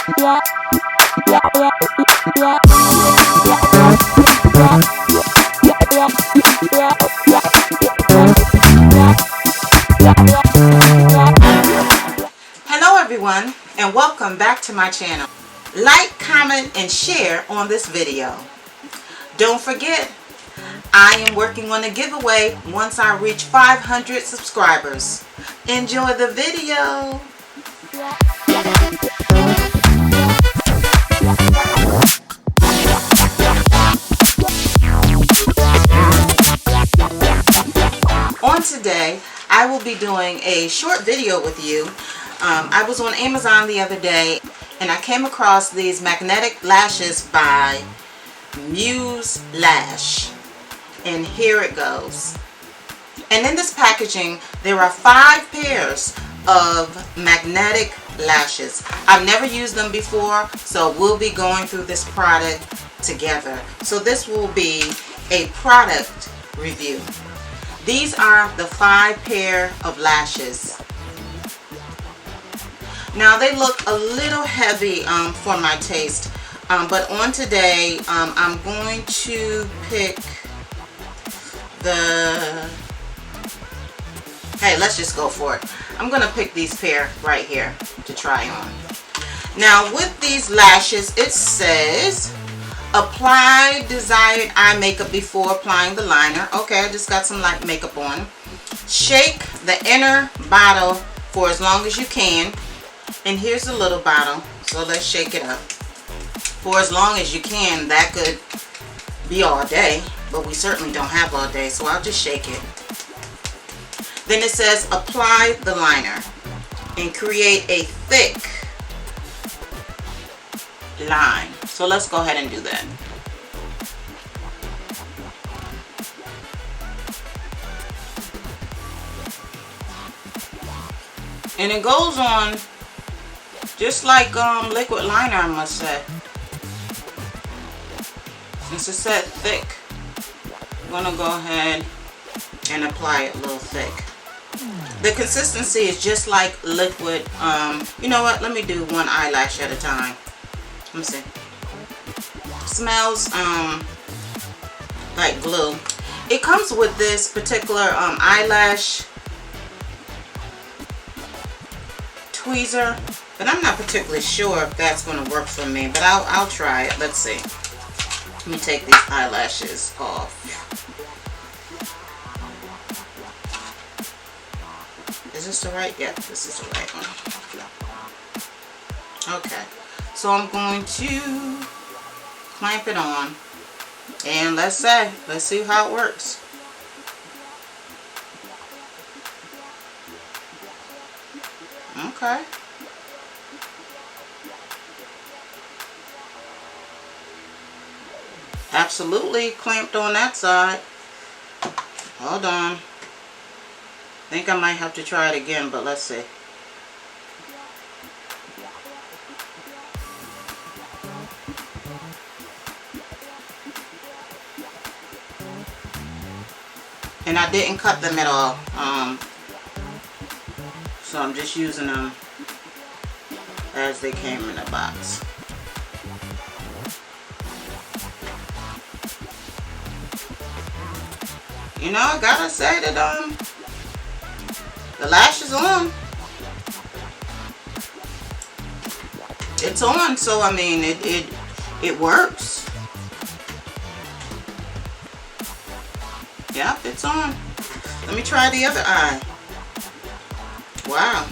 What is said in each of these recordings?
Hello everyone, and welcome back to my channel. Like, comment, and share on this video. Don't forget, I am working on a giveaway once I reach 500 subscribers. Enjoy the video. On today, I will be doing a short video with you. I was on Amazon the other day and I came across these magnetic lashes by Muse Lash, and here it goes. And in this packaging there are 5 pairs of magnetic lashes. I've never used them before, so we'll be going through this product together. So this will be a product review. These are the 5 pair of lashes. Now they look a little heavy for my taste, but on today I'm going to pick the, hey, let's just go for it. I'm going to pick these pair right here to try on. Now with these lashes it says apply desired eye makeup before applying the liner. Okay, I just got some light makeup on. Shake the inner bottle for as long as you can. And here's the little bottle, so let's shake it up. For as long as you can, that could be all day, but we certainly don't have all day, so I'll just shake it. Then it says apply the liner and create a thick line. So let's go ahead and do that. And it goes on just like liquid liner, I must say. Since it said thick, I'm going to go ahead and apply it a little thick. The consistency is just like liquid. You know what? Let me do one eyelash at a time. Let me see. Smells like glue. It comes with this particular eyelash tweezer, but I'm not particularly sure if that's going to work for me, but I'll try it. Let's see. Let me take these eyelashes off. Is this the right? Yeah, this is the right one. Okay, so I'm going to clamp it on, and let's see how it works. Okay. Absolutely clamped on that side. Hold on. I think I might have to try it again, but let's see. And I didn't cut them at all. So I'm just using them as they came in the box. You know, I gotta say that the lash is on. It's on, so I mean it works. Yep, it's on. Let me try the other eye. Wow,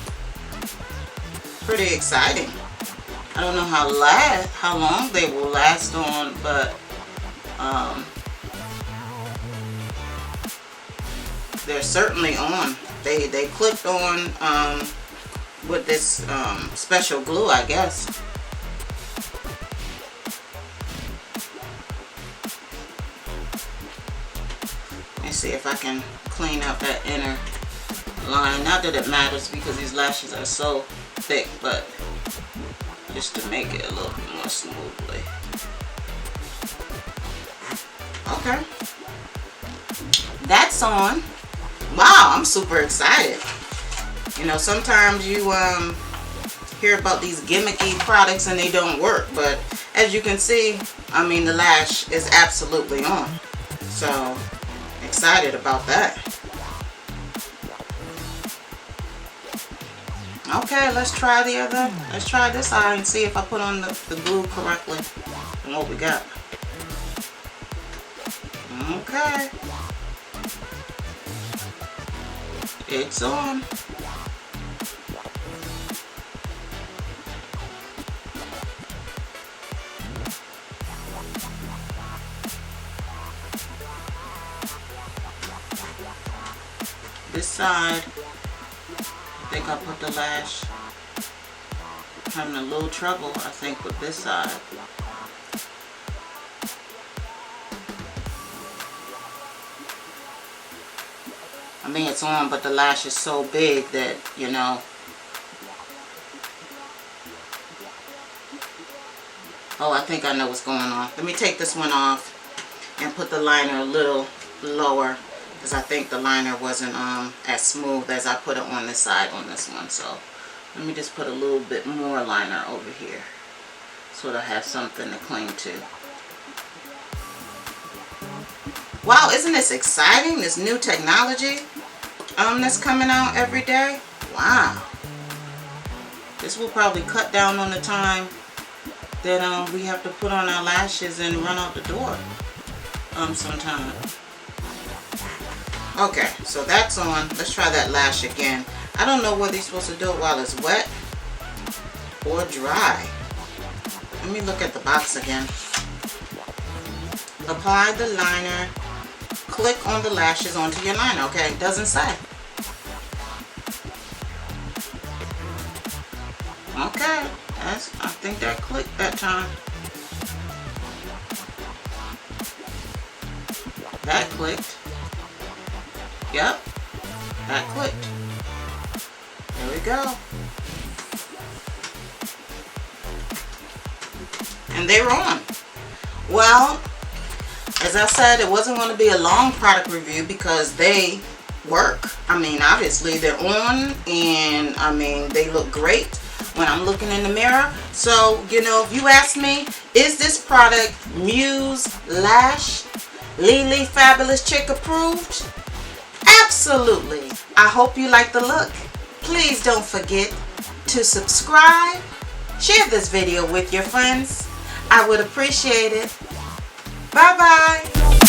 pretty exciting. I don't know how long they will last on, but they're certainly on. They clipped on with this special glue, I guess. Let me see if I can clean up that inner line. Not that it matters because these lashes are so thick, but just to make it a little bit more smoothly. Okay, that's on. Wow, I'm super excited. You know, sometimes you hear about these gimmicky products and they don't work, but as you can see, I mean, the lash is absolutely on. So excited about that. Okay, let's try this eye and see if I put on the glue correctly and what we got. Okay. It's on. This side, I think I put the lash. Having a little trouble, I think, with this side. I mean, it's on, but the lash is so big that, you know. Oh, I think I know what's going on. Let me take this one off and put the liner a little lower, because I think the liner wasn't as smooth as I put it on this side on this one. So let me just put a little bit more liner over here so that I have something to cling to. Wow, isn't this exciting? This new technology that's coming out every day. Wow. This will probably cut down on the time that we have to put on our lashes and run out the door sometime. Okay, so that's on. Let's try that lash again. I don't know whether you're supposed to do it while it's wet or dry. Let me look at the box again. Apply the liner. Click on the lashes onto your liner. Okay, it doesn't say. Okay, I think that clicked that time. That clicked. Yep, that clicked. There we go. And they were on. Well, as I said, it wasn't going to be a long product review because they work. I mean, obviously they're on, and I mean, they look great when I'm looking in the mirror. So, you know, if you ask me, is this product Muse Lash LeeLeeFabulouschic approved? Absolutely. I hope you like the look. Please don't forget to subscribe. Share this video with your friends. I would appreciate it. Bye-bye.